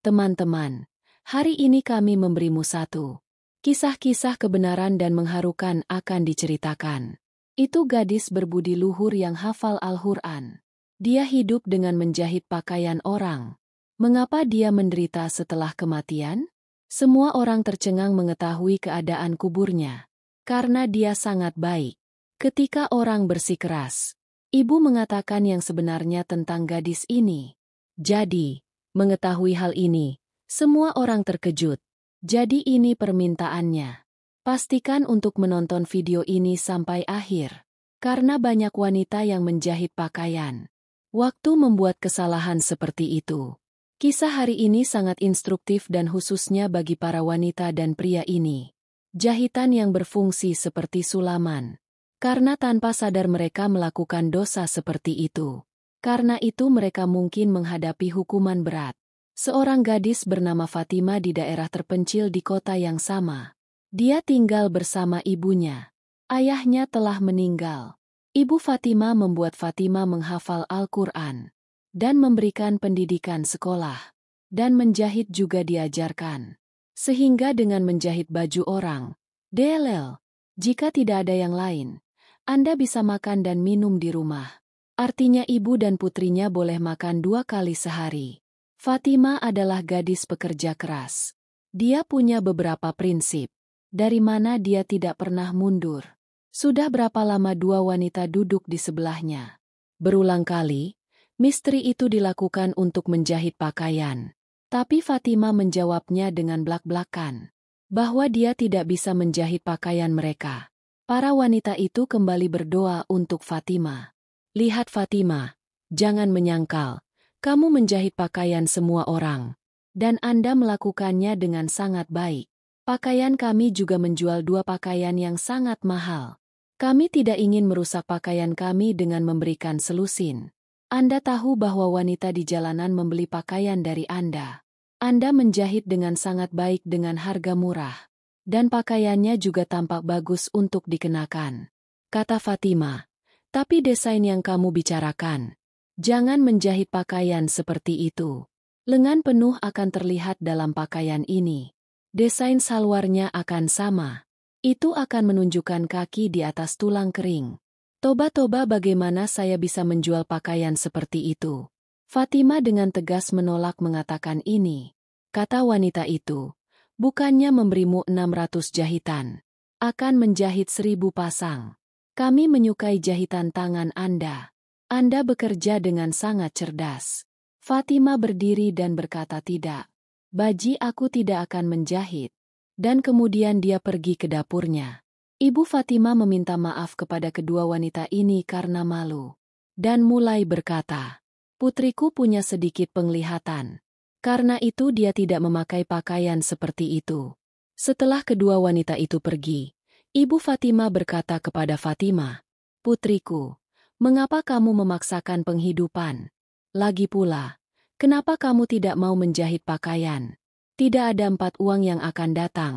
Teman-teman, hari ini kami memberimu satu kisah-kisah kebenaran dan mengharukan akan diceritakan. Itu gadis berbudi luhur yang hafal Al-Quran. Dia hidup dengan menjahit pakaian orang. Mengapa dia menderita setelah kematian? Semua orang tercengang mengetahui keadaan kuburnya. Karena dia sangat baik. Ketika orang bersikeras, ibu mengatakan yang sebenarnya tentang gadis ini. Jadi, mengetahui hal ini, semua orang terkejut. Jadi ini permintaannya. Pastikan untuk menonton video ini sampai akhir. Karena banyak wanita yang menjahit pakaian. Waktu membuat kesalahan seperti itu. Kisah hari ini sangat instruktif dan khususnya bagi para wanita dan pria ini. Jahitan yang berfungsi seperti sulaman. Karena tanpa sadar mereka melakukan dosa seperti itu. Karena itu mereka mungkin menghadapi hukuman berat. Seorang gadis bernama Fatima di daerah terpencil di kota yang sama. Dia tinggal bersama ibunya. Ayahnya telah meninggal. Ibu Fatima membuat Fatima menghafal Al-Quran. Dan memberikan pendidikan sekolah. Dan menjahit juga diajarkan. Sehingga dengan menjahit baju orang, DLL, jika tidak ada yang lain, Anda bisa makan dan minum di rumah. Artinya ibu dan putrinya boleh makan 2 kali sehari. Fatima adalah gadis pekerja keras. Dia punya beberapa prinsip. Dari mana dia tidak pernah mundur. Sudah berapa lama 2 wanita duduk di sebelahnya? Berulang kali, misteri itu dilakukan untuk menjahit pakaian. Tapi Fatima menjawabnya dengan blak-blakan. Bahwa dia tidak bisa menjahit pakaian mereka. Para wanita itu kembali berdoa untuk Fatima. Lihat Fatima, jangan menyangkal. Kamu menjahit pakaian semua orang. Dan Anda melakukannya dengan sangat baik. Pakaian kami juga menjual 2 pakaian yang sangat mahal. Kami tidak ingin merusak pakaian kami dengan memberikan selusin. Anda tahu bahwa wanita di jalanan membeli pakaian dari Anda. Anda menjahit dengan sangat baik dengan harga murah. Dan pakaiannya juga tampak bagus untuk dikenakan. Kata Fatima. Tapi desain yang kamu bicarakan. Jangan menjahit pakaian seperti itu. Lengan penuh akan terlihat dalam pakaian ini. Desain salwarnya akan sama. Itu akan menunjukkan kaki di atas tulang kering. Toba-toba bagaimana saya bisa menjual pakaian seperti itu? Fatima dengan tegas menolak mengatakan ini. Kata wanita itu, bukannya memberimu 600 jahitan. Akan menjahit 1000 pasang. Kami menyukai jahitan tangan Anda. Anda bekerja dengan sangat cerdas. Fatima berdiri dan berkata tidak. Baji aku tidak akan menjahit. Dan kemudian dia pergi ke dapurnya. Ibu Fatima meminta maaf kepada kedua wanita ini karena malu. Dan mulai berkata, putriku punya sedikit penglihatan. Karena itu dia tidak memakai pakaian seperti itu. Setelah kedua wanita itu pergi, Ibu Fatima berkata kepada Fatima, putriku, mengapa kamu memaksakan penghidupan? Lagi pula, kenapa kamu tidak mau menjahit pakaian? Tidak ada 4 uang yang akan datang,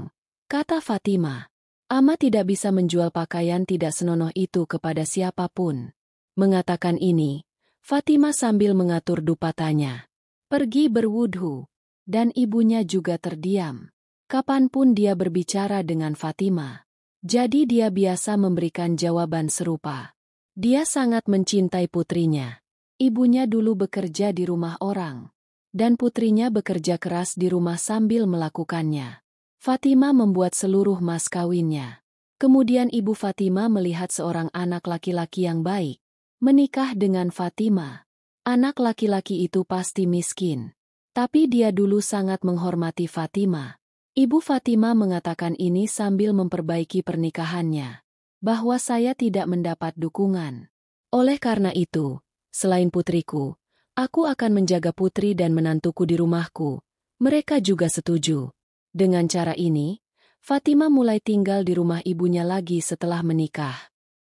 kata Fatima. Ama tidak bisa menjual pakaian tidak senonoh itu kepada siapapun. Mengatakan ini, Fatima sambil mengatur dupatanya. Pergi berwudhu, dan ibunya juga terdiam. Kapanpun dia berbicara dengan Fatima. Jadi dia biasa memberikan jawaban serupa. Dia sangat mencintai putrinya. Ibunya dulu bekerja di rumah orang. Dan putrinya bekerja keras di rumah sambil melakukannya. Fatima membuat seluruh mas kawinnya. Kemudian ibu Fatima melihat seorang anak laki-laki yang baik. Menikah dengan Fatima. Anak laki-laki itu pasti miskin. Tapi dia dulu sangat menghormati Fatima. Ibu Fatima mengatakan ini sambil memperbaiki pernikahannya. Bahwa saya tidak mendapat dukungan. Oleh karena itu, selain putriku, aku akan menjaga putri dan menantuku di rumahku. Mereka juga setuju. Dengan cara ini, Fatima mulai tinggal di rumah ibunya lagi setelah menikah.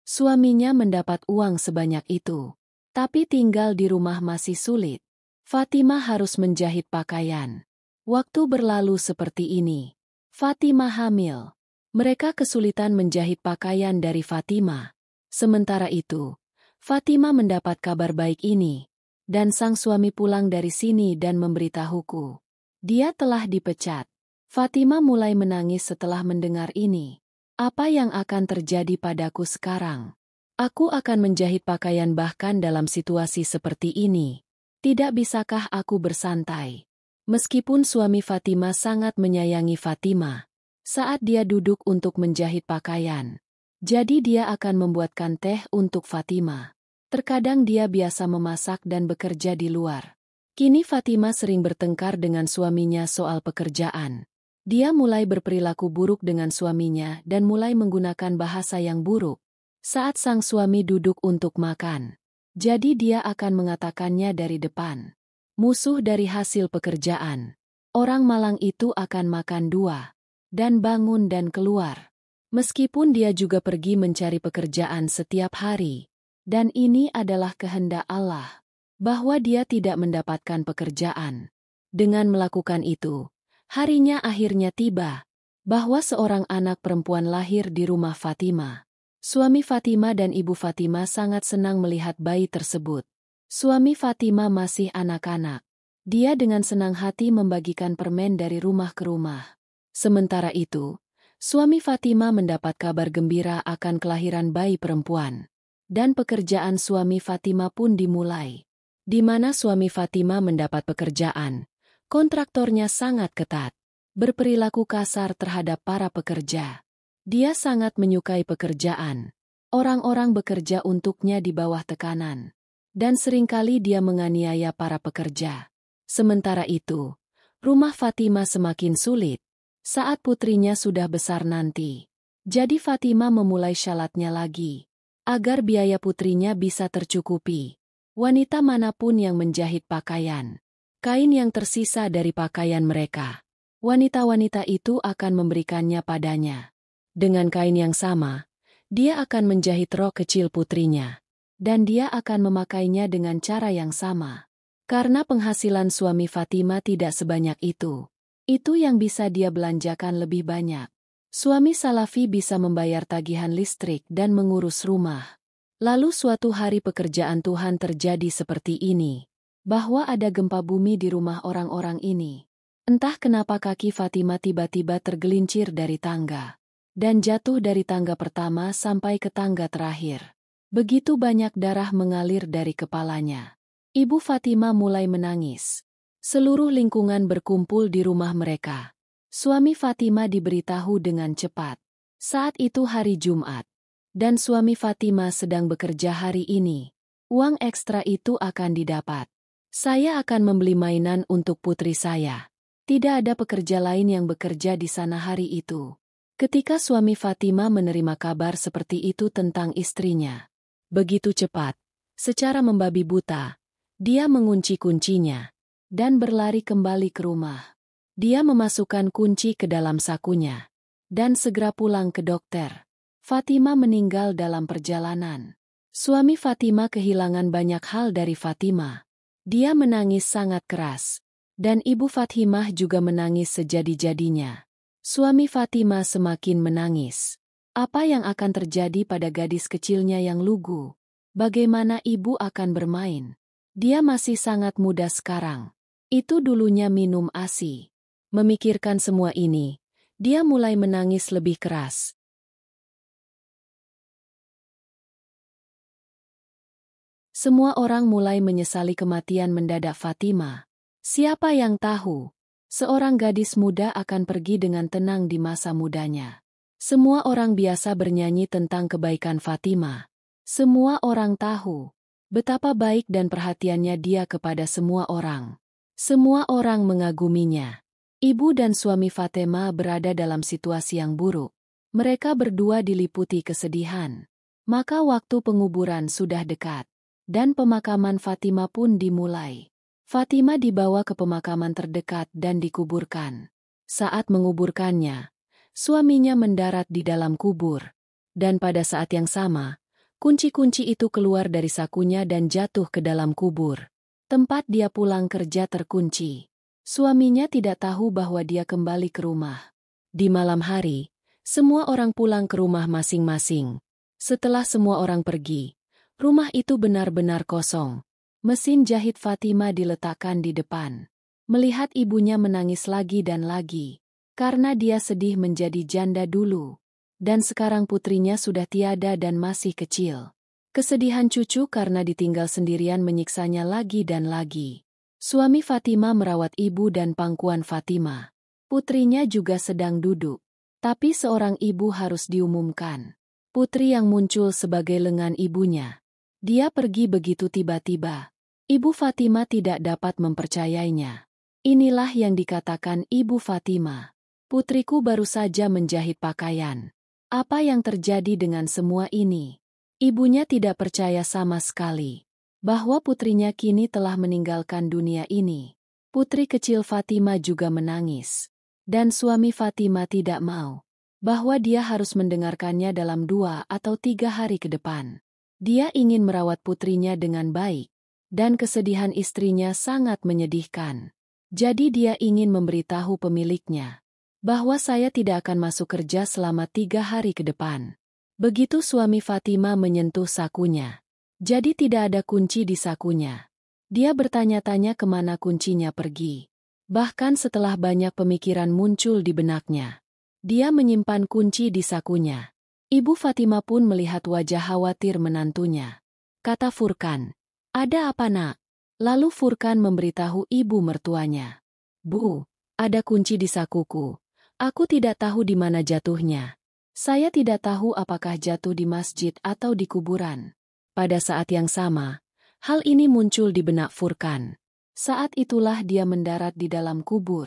Suaminya mendapat uang sebanyak itu. Tapi tinggal di rumah masih sulit. Fatima harus menjahit pakaian. Waktu berlalu seperti ini. Fatima hamil. Mereka kesulitan menjahit pakaian dari Fatima. Sementara itu, Fatima mendapat kabar baik ini. Dan sang suami pulang dari sini dan memberitahuku. Dia telah dipecat. Fatima mulai menangis setelah mendengar ini. Apa yang akan terjadi padaku sekarang? Aku akan menjahit pakaian bahkan dalam situasi seperti ini. Tidak bisakah aku bersantai? Meskipun suami Fatima sangat menyayangi Fatima, saat dia duduk untuk menjahit pakaian, jadi dia akan membuatkan teh untuk Fatima. Terkadang dia biasa memasak dan bekerja di luar. Kini Fatima sering bertengkar dengan suaminya soal pekerjaan. Dia mulai berperilaku buruk dengan suaminya dan mulai menggunakan bahasa yang buruk saat sang suami duduk untuk makan. Jadi dia akan mengatakannya dari depan. Musuh dari hasil pekerjaan. Orang malang itu akan makan dua dan bangun dan keluar. Meskipun dia juga pergi mencari pekerjaan setiap hari. Dan ini adalah kehendak Allah, bahwa dia tidak mendapatkan pekerjaan. Dengan melakukan itu, harinya akhirnya tiba, bahwa seorang anak perempuan lahir di rumah Fatima. Suami Fatima dan ibu Fatima sangat senang melihat bayi tersebut. Suami Fatima masih anak-anak. Dia dengan senang hati membagikan permen dari rumah ke rumah. Sementara itu, suami Fatima mendapat kabar gembira akan kelahiran bayi perempuan. Dan pekerjaan suami Fatima pun dimulai. Di mana suami Fatima mendapat pekerjaan, kontraktornya sangat ketat, berperilaku kasar terhadap para pekerja. Dia sangat menyukai pekerjaan. Orang-orang bekerja untuknya di bawah tekanan. Dan seringkali dia menganiaya para pekerja. Sementara itu, rumah Fatima semakin sulit. Saat putrinya sudah besar nanti. Jadi Fatima memulai syaratnya lagi. Agar biaya putrinya bisa tercukupi. Wanita manapun yang menjahit pakaian, kain yang tersisa dari pakaian mereka, wanita-wanita itu akan memberikannya padanya. Dengan kain yang sama, dia akan menjahit rok kecil putrinya. Dan dia akan memakainya dengan cara yang sama. Karena penghasilan suami Fatima tidak sebanyak itu. Itu yang bisa dia belanjakan lebih banyak. Suami Salafi bisa membayar tagihan listrik dan mengurus rumah. Lalu suatu hari pekerjaan Tuhan terjadi seperti ini. Bahwa ada gempa bumi di rumah orang-orang ini. Entah kenapa kaki Fatima tiba-tiba tergelincir dari tangga. Dan jatuh dari tangga pertama sampai ke tangga terakhir. Begitu banyak darah mengalir dari kepalanya. Ibu Fatima mulai menangis. Seluruh lingkungan berkumpul di rumah mereka. Suami Fatima diberitahu dengan cepat. Saat itu hari Jumat. Dan suami Fatima sedang bekerja hari ini. Uang ekstra itu akan didapat. Saya akan membeli mainan untuk putri saya. Tidak ada pekerja lain yang bekerja di sana hari itu. Ketika suami Fatima menerima kabar seperti itu tentang istrinya. Begitu cepat, secara membabi buta, dia mengunci kuncinya. Dan berlari kembali ke rumah. Dia memasukkan kunci ke dalam sakunya. Dan segera pulang ke dokter. Fatima meninggal dalam perjalanan. Suami Fatima kehilangan banyak hal dari Fatima. Dia menangis sangat keras. Dan ibu Fatimah juga menangis sejadi-jadinya. Suami Fatima semakin menangis. Apa yang akan terjadi pada gadis kecilnya yang lugu? Bagaimana ibu akan bermain? Dia masih sangat muda sekarang. Itu dulunya minum ASI. Memikirkan semua ini, dia mulai menangis lebih keras. Semua orang mulai menyesali kematian mendadak Fatima. Siapa yang tahu? Seorang gadis muda akan pergi dengan tenang di masa mudanya. Semua orang biasa bernyanyi tentang kebaikan Fatima. Semua orang tahu betapa baik dan perhatiannya dia kepada semua orang. Semua orang mengaguminya. Ibu dan suami Fatima berada dalam situasi yang buruk. Mereka berdua diliputi kesedihan. Maka waktu penguburan sudah dekat. Dan pemakaman Fatima pun dimulai. Fatima dibawa ke pemakaman terdekat dan dikuburkan. Saat menguburkannya, suaminya mendarat di dalam kubur. Dan pada saat yang sama, kunci-kunci itu keluar dari sakunya dan jatuh ke dalam kubur. Tempat dia pulang kerja terkunci. Suaminya tidak tahu bahwa dia kembali ke rumah. Di malam hari, semua orang pulang ke rumah masing-masing. Setelah semua orang pergi, rumah itu benar-benar kosong. Mesin jahit Fatima diletakkan di depan. Melihat ibunya menangis lagi dan lagi, karena dia sedih menjadi janda dulu, dan sekarang putrinya sudah tiada dan masih kecil. Kesedihan cucu karena ditinggal sendirian menyiksanya lagi dan lagi. Suami Fatima merawat ibu dan pangkuan Fatima. Putrinya juga sedang duduk. Tapi seorang ibu harus diumumkan. Putri yang muncul sebagai lengan ibunya. Dia pergi begitu tiba-tiba. Ibu Fatima tidak dapat mempercayainya. Inilah yang dikatakan Ibu Fatima. Putriku baru saja menjahit pakaian. Apa yang terjadi dengan semua ini? Ibunya tidak percaya sama sekali bahwa putrinya kini telah meninggalkan dunia ini. Putri kecil Fatima juga menangis. Dan suami Fatima tidak mau bahwa dia harus mendengarkannya dalam 2 atau 3 hari ke depan. Dia ingin merawat putrinya dengan baik. Dan kesedihan istrinya sangat menyedihkan. Jadi dia ingin memberitahu pemiliknya bahwa saya tidak akan masuk kerja selama 3 hari ke depan. Begitu suami Fatima menyentuh sakunya. Jadi tidak ada kunci di sakunya. Dia bertanya-tanya kemana kuncinya pergi. Bahkan setelah banyak pemikiran muncul di benaknya, dia menyimpan kunci di sakunya. Ibu Fatima pun melihat wajah khawatir menantunya. Kata Furkan, "Ada apa nak?" Lalu Furkan memberitahu ibu mertuanya. "Bu, ada kunci di sakuku. Aku tidak tahu di mana jatuhnya. Saya tidak tahu apakah jatuh di masjid atau di kuburan." Pada saat yang sama, hal ini muncul di benak Furkan. Saat itulah dia mendarat di dalam kubur.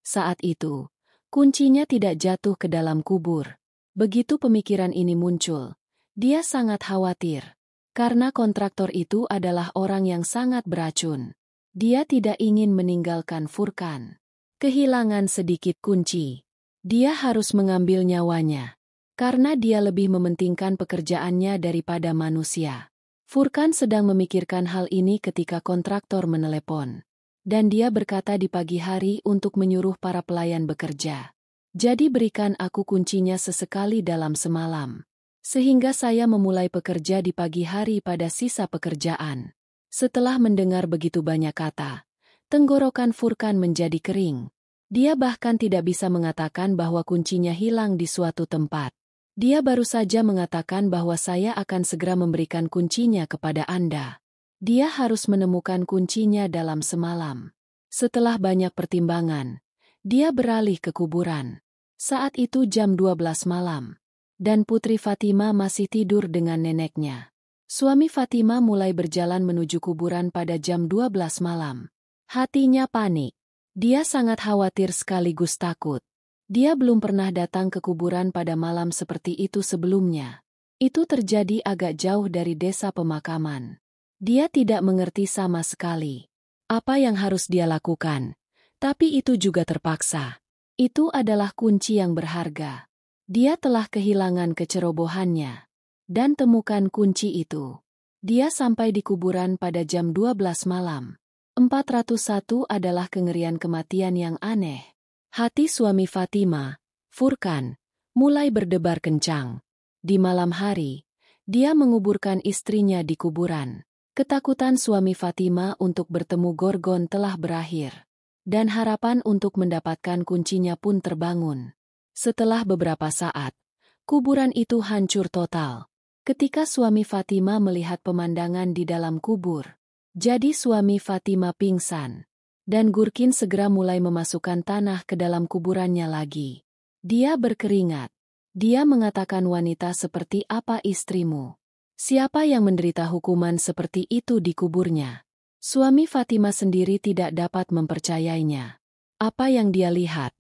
Saat itu, kuncinya tidak jatuh ke dalam kubur. Begitu pemikiran ini muncul, dia sangat khawatir. Karena kontraktor itu adalah orang yang sangat beracun. Dia tidak ingin meninggalkan Furkan. Kehilangan sedikit kunci. Dia harus mengambil nyawanya. Karena dia lebih mementingkan pekerjaannya daripada manusia. Furkan sedang memikirkan hal ini ketika kontraktor menelepon. Dan dia berkata di pagi hari untuk menyuruh para pelayan bekerja. "Jadi berikan aku kuncinya sesekali dalam semalam. Sehingga saya memulai bekerja di pagi hari pada sisa pekerjaan." Setelah mendengar begitu banyak kata, tenggorokan Furkan menjadi kering. Dia bahkan tidak bisa mengatakan bahwa kuncinya hilang di suatu tempat. Dia baru saja mengatakan bahwa saya akan segera memberikan kuncinya kepada Anda. Dia harus menemukan kuncinya dalam semalam. Setelah banyak pertimbangan, dia beralih ke kuburan. Saat itu jam 12 malam. Dan putri Fatima masih tidur dengan neneknya. Suami Fatima mulai berjalan menuju kuburan pada jam 12 malam. Hatinya panik. Dia sangat khawatir sekaligus takut. Dia belum pernah datang ke kuburan pada malam seperti itu sebelumnya. Itu terjadi agak jauh dari desa pemakaman. Dia tidak mengerti sama sekali apa yang harus dia lakukan. Tapi itu juga terpaksa. Itu adalah kunci yang berharga. Dia telah kehilangan kecerobohannya. Dan temukan kunci itu. Dia sampai di kuburan pada jam 12 malam. 401 adalah kengerian kematian yang aneh. Hati suami Fatima, Furkan, mulai berdebar kencang. Di malam hari, dia menguburkan istrinya di kuburan. Ketakutan suami Fatima untuk bertemu Gorgon telah berakhir. Dan harapan untuk mendapatkan kuncinya pun terbangun. Setelah beberapa saat, kuburan itu hancur total. Ketika suami Fatima melihat pemandangan di dalam kubur, jadi suami Fatima pingsan. Dan Gurkin segera mulai memasukkan tanah ke dalam kuburannya lagi. Dia berkeringat. Dia mengatakan, "Wanita seperti apa istrimu? Siapa yang menderita hukuman seperti itu di kuburnya?" Suami Fatima sendiri tidak dapat mempercayainya. Apa yang dia lihat,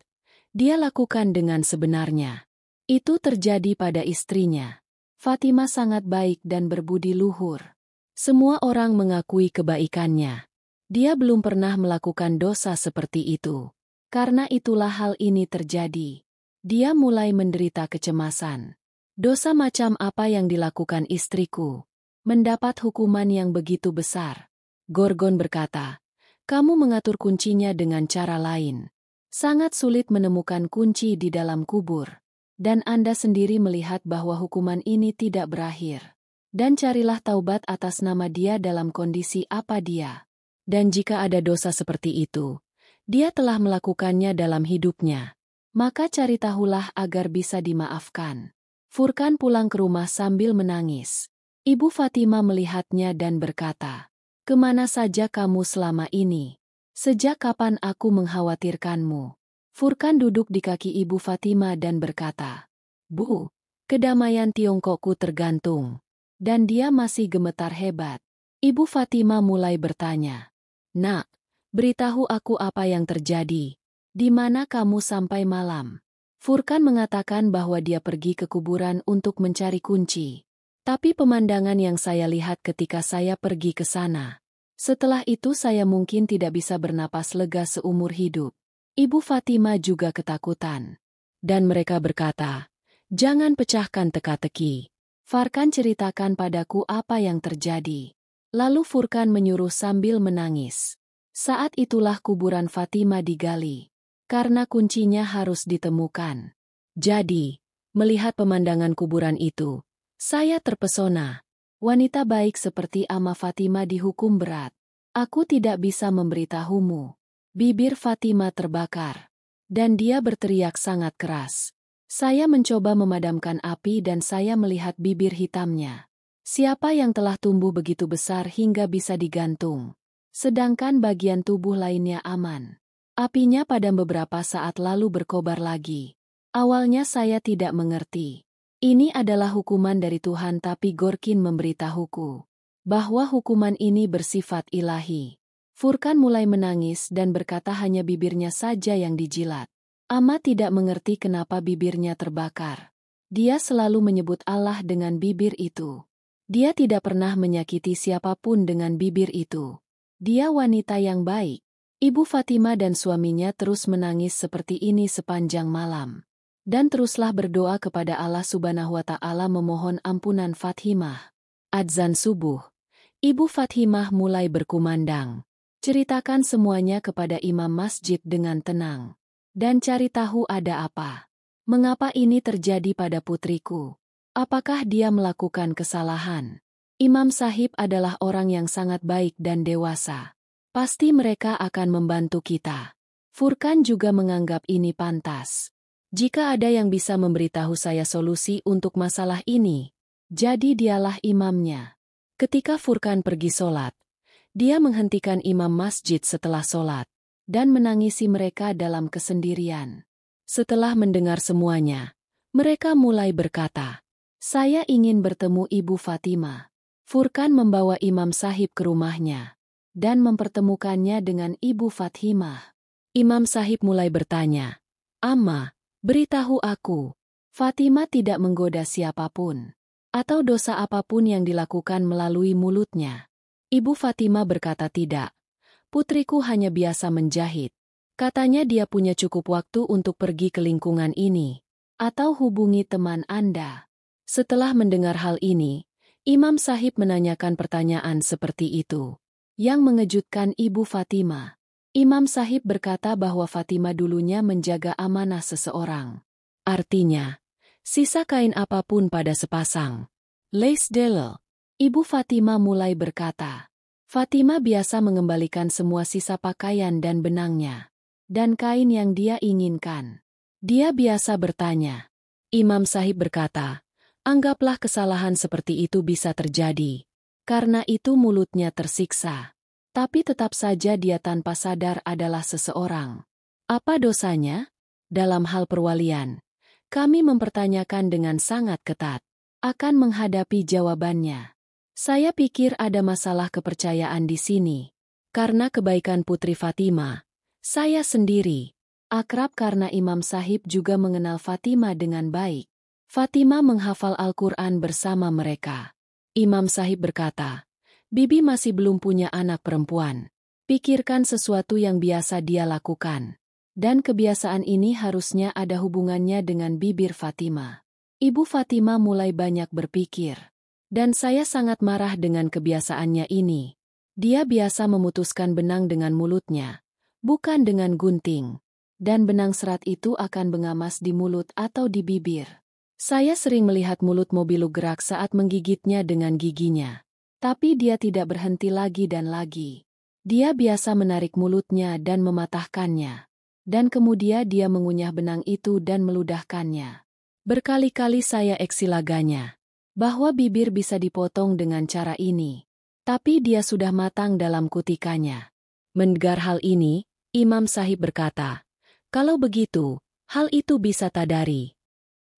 dia lakukan dengan sebenarnya. Itu terjadi pada istrinya. Fatima sangat baik dan berbudi luhur. Semua orang mengakui kebaikannya. Dia belum pernah melakukan dosa seperti itu. Karena itulah hal ini terjadi. Dia mulai menderita kecemasan. Dosa macam apa yang dilakukan istriku? Mendapat hukuman yang begitu besar. Gorgon berkata, "Kamu mengatur kuncinya dengan cara lain. Sangat sulit menemukan kunci di dalam kubur. Dan Anda sendiri melihat bahwa hukuman ini tidak berakhir. Dan carilah taubat atas nama dia dalam kondisi apa dia. Dan jika ada dosa seperti itu, Dia telah melakukannya dalam hidupnya. Maka cari tahulah agar bisa dimaafkan. Furkan pulang ke rumah sambil menangis. Ibu Fatima melihatnya dan berkata, "Kemana saja kamu selama ini? Sejak kapan aku mengkhawatirkanmu?" Furkan duduk di kaki Ibu Fatima dan berkata, "Bu, kedamaian Tiongkokku tergantung." Dan dia masih gemetar hebat. Ibu Fatima mulai bertanya, "Nak, beritahu aku apa yang terjadi. Di mana kamu sampai malam?" Furkan mengatakan bahwa dia pergi ke kuburan untuk mencari kunci. Tapi pemandangan yang saya lihat ketika saya pergi ke sana. Setelah itu saya mungkin tidak bisa bernapas lega seumur hidup. Ibu Fatima juga ketakutan. Dan mereka berkata, "Jangan pecahkan teka-teki. Furkan ceritakan padaku apa yang terjadi." Lalu Furkan menyuruh sambil menangis. Saat itulah kuburan Fatima digali. Karena kuncinya harus ditemukan. Jadi, melihat pemandangan kuburan itu, saya terpesona. Wanita baik seperti Ama Fatima dihukum berat. Aku tidak bisa memberitahumu. Bibir Fatima terbakar. Dan dia berteriak sangat keras. Saya mencoba memadamkan api dan saya melihat bibir hitamnya. Siapa yang telah tumbuh begitu besar hingga bisa digantung? Sedangkan bagian tubuh lainnya aman. Apinya padam beberapa saat lalu berkobar lagi. Awalnya saya tidak mengerti. Ini adalah hukuman dari Tuhan, tapi Gorkin memberitahuku bahwa hukuman ini bersifat ilahi. Furkan mulai menangis dan berkata hanya bibirnya saja yang dijilat. Ama tidak mengerti kenapa bibirnya terbakar. Dia selalu menyebut Allah dengan bibir itu. Dia tidak pernah menyakiti siapapun dengan bibir itu. Dia wanita yang baik. Ibu Fatima dan suaminya terus menangis seperti ini sepanjang malam. Dan teruslah berdoa kepada Allah Subhanahu wa Ta'ala memohon ampunan Fatimah. Adzan subuh. Ibu Fatimah mulai berkumandang. Ceritakan semuanya kepada imam masjid dengan tenang. Dan cari tahu ada apa. Mengapa ini terjadi pada putriku? Apakah dia melakukan kesalahan? Imam Sahib adalah orang yang sangat baik dan dewasa. Pasti mereka akan membantu kita. Furkan juga menganggap ini pantas. Jika ada yang bisa memberitahu saya solusi untuk masalah ini, jadi dialah imamnya. Ketika Furkan pergi sholat, dia menghentikan imam masjid setelah sholat, dan menangisi mereka dalam kesendirian. Setelah mendengar semuanya, mereka mulai berkata, "Saya ingin bertemu Ibu Fatima." Furkan membawa Imam Sahib ke rumahnya, dan mempertemukannya dengan Ibu Fatimah. Imam Sahib mulai bertanya, "Amma, beritahu aku, Fatimah tidak menggoda siapapun, atau dosa apapun yang dilakukan melalui mulutnya?" Ibu Fatimah berkata tidak. "Putriku hanya biasa menjahit. Katanya dia punya cukup waktu untuk pergi ke lingkungan ini, atau hubungi teman Anda." Setelah mendengar hal ini, Imam Sahib menanyakan pertanyaan seperti itu, yang mengejutkan Ibu Fatimah. Imam Sahib berkata bahwa Fatimah dulunya menjaga amanah seseorang. Artinya, sisa kain apapun pada sepasang lace delel. Ibu Fatimah mulai berkata, Fatimah biasa mengembalikan semua sisa pakaian dan benangnya, dan kain yang dia inginkan. Dia biasa bertanya. Imam Sahib berkata, anggaplah kesalahan seperti itu bisa terjadi, karena itu mulutnya tersiksa. Tapi tetap saja dia tanpa sadar adalah seseorang. Apa dosanya? Dalam hal perwalian, kami mempertanyakan dengan sangat ketat. Akan menghadapi jawabannya. Saya pikir ada masalah kepercayaan di sini. Karena kebaikan Putri Fatimah, saya sendiri akrab karena Imam Sahib juga mengenal Fatimah dengan baik. Fatimah menghafal Al-Quran bersama mereka. Imam Sahib berkata, Bibi masih belum punya anak perempuan. Pikirkan sesuatu yang biasa dia lakukan. Dan kebiasaan ini harusnya ada hubungannya dengan bibir Fatimah. Ibu Fatimah mulai banyak berpikir. Dan saya sangat marah dengan kebiasaannya ini. Dia biasa memutuskan benang dengan mulutnya, bukan dengan gunting. Dan benang serat itu akan mengamas di mulut atau di bibir. Saya sering melihat mulut Mobilu gerak saat menggigitnya dengan giginya. Tapi dia tidak berhenti lagi dan lagi. Dia biasa menarik mulutnya dan mematahkannya. Dan kemudian dia mengunyah benang itu dan meludahkannya. Berkali-kali saya eksilaganya bahwa bibir bisa dipotong dengan cara ini. Tapi dia sudah matang dalam kutikannya. Mendengar hal ini, Imam Sahib berkata, "Kalau begitu, hal itu bisa tadari."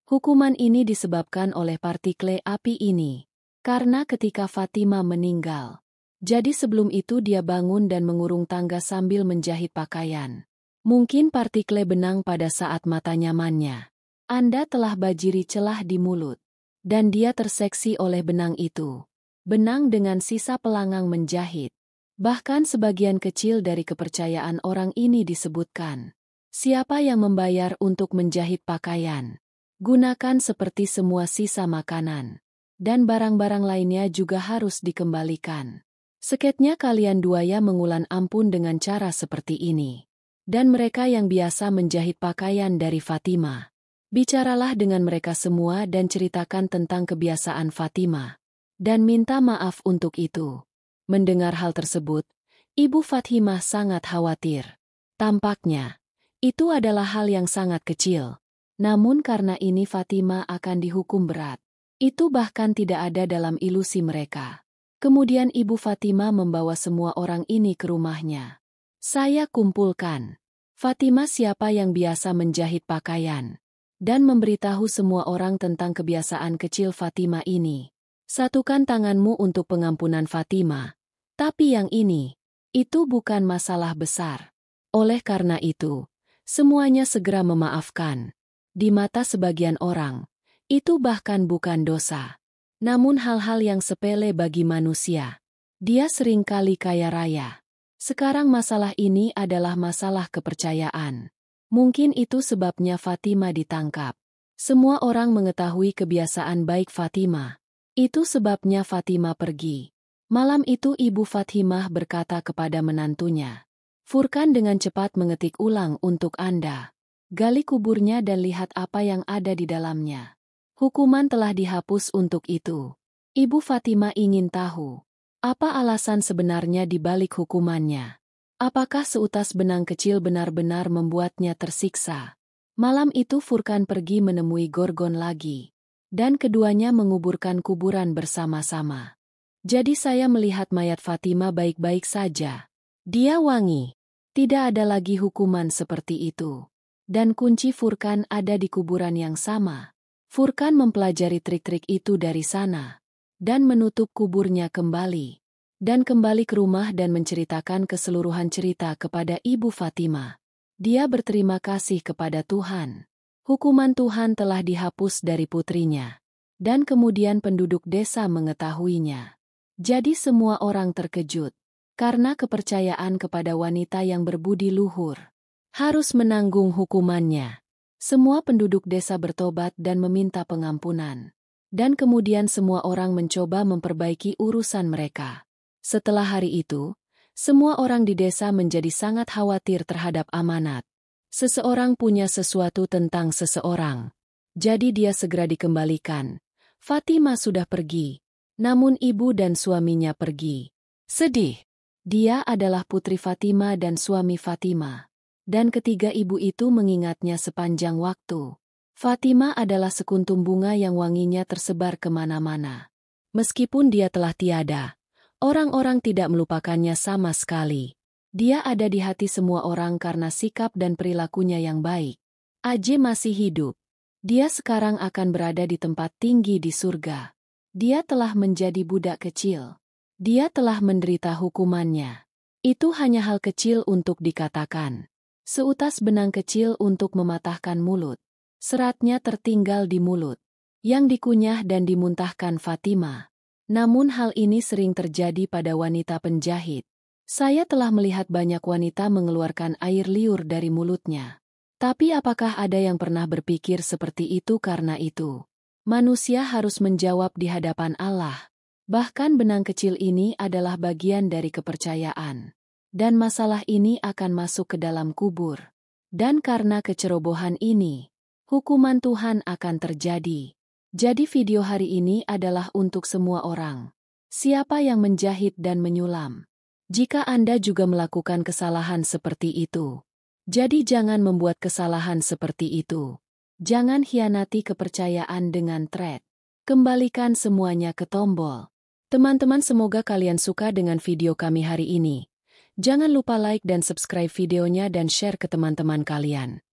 Hukuman ini disebabkan oleh partikel api ini. Karena ketika Fatimah meninggal. Jadi sebelum itu dia bangun dan mengurung tangga sambil menjahit pakaian. Mungkin partikel benang pada saat mata nyamannya. Anda telah bajiri celah di mulut. Dan dia terseksi oleh benang itu. Benang dengan sisa pelangang menjahit. Bahkan sebagian kecil dari kepercayaan orang ini disebutkan. Siapa yang membayar untuk menjahit pakaian? Gunakan seperti semua sisa makanan. Dan barang-barang lainnya juga harus dikembalikan. Seketnya kalian duaya mengulan ampun dengan cara seperti ini. Dan mereka yang biasa menjahit pakaian dari Fatimah. Bicaralah dengan mereka semua dan ceritakan tentang kebiasaan Fatimah. Dan minta maaf untuk itu. Mendengar hal tersebut, Ibu Fatimah sangat khawatir. Tampaknya, itu adalah hal yang sangat kecil. Namun karena ini Fatimah akan dihukum berat. Itu bahkan tidak ada dalam ilusi mereka. Kemudian Ibu Fatimah membawa semua orang ini ke rumahnya. Saya kumpulkan. Fatimah siapa yang biasa menjahit pakaian. Dan memberitahu semua orang tentang kebiasaan kecil Fatimah ini. Satukan tanganmu untuk pengampunan Fatimah. Tapi yang ini, itu bukan masalah besar. Oleh karena itu, semuanya segera memaafkan. Di mata sebagian orang, itu bahkan bukan dosa. Namun hal-hal yang sepele bagi manusia. Dia seringkali kaya raya. Sekarang masalah ini adalah masalah kepercayaan. Mungkin itu sebabnya Fatimah ditangkap. Semua orang mengetahui kebiasaan baik Fatimah. Itu sebabnya Fatimah pergi. Malam itu Ibu Fatimah berkata kepada menantunya, "Furkan dengan cepat mengetik ulang untuk Anda. Gali kuburnya dan lihat apa yang ada di dalamnya." Hukuman telah dihapus untuk itu. Ibu Fatimah ingin tahu, apa alasan sebenarnya di balik hukumannya? Apakah seutas benang kecil benar-benar membuatnya tersiksa? Malam itu Furkan pergi menemui Gorgon lagi. Dan keduanya menguburkan kuburan bersama-sama. Jadi saya melihat mayat Fatimah baik-baik saja. Dia wangi. Tidak ada lagi hukuman seperti itu. Dan kunci Furkan ada di kuburan yang sama. Furkan mempelajari trik-trik itu dari sana. Dan menutup kuburnya kembali. Dan kembali ke rumah dan menceritakan keseluruhan cerita kepada Ibu Fatimah. Dia berterima kasih kepada Tuhan. Hukuman Tuhan telah dihapus dari putrinya. Dan kemudian penduduk desa mengetahuinya. Jadi semua orang terkejut. Karena kepercayaan kepada wanita yang berbudi luhur. Harus menanggung hukumannya. Semua penduduk desa bertobat dan meminta pengampunan. Dan kemudian semua orang mencoba memperbaiki urusan mereka. Setelah hari itu, semua orang di desa menjadi sangat khawatir terhadap amanat. Seseorang punya sesuatu tentang seseorang. Jadi dia segera dikembalikan. Fatimah sudah pergi. Namun ibu dan suaminya pergi. Sedih. Dia adalah putri Fatimah dan suami Fatimah. Dan ketiga ibu itu mengingatnya sepanjang waktu. Fatimah adalah sekuntum bunga yang wanginya tersebar kemana-mana. Meskipun dia telah tiada, orang-orang tidak melupakannya sama sekali. Dia ada di hati semua orang karena sikap dan perilakunya yang baik. Aje masih hidup. Dia sekarang akan berada di tempat tinggi di surga. Dia telah menjadi budak kecil. Dia telah menderita hukumannya. Itu hanya hal kecil untuk dikatakan. Seutas benang kecil untuk mematahkan mulut. Seratnya tertinggal di mulut. Yang dikunyah dan dimuntahkan Fatimah. Namun hal ini sering terjadi pada wanita penjahit. Saya telah melihat banyak wanita mengeluarkan air liur dari mulutnya. Tapi apakah ada yang pernah berpikir seperti itu karena itu? Manusia harus menjawab di hadapan Allah. Bahkan benang kecil ini adalah bagian dari kepercayaan. Dan masalah ini akan masuk ke dalam kubur. Dan karena kecerobohan ini, hukuman Tuhan akan terjadi. Jadi video hari ini adalah untuk semua orang. Siapa yang menjahit dan menyulam? Jika Anda juga melakukan kesalahan seperti itu, jadi jangan membuat kesalahan seperti itu. Jangan hianati kepercayaan dengan thread. Kembalikan semuanya ke tombol. Teman-teman, semoga kalian suka dengan video kami hari ini. Jangan lupa like dan subscribe videonya dan share ke teman-teman kalian.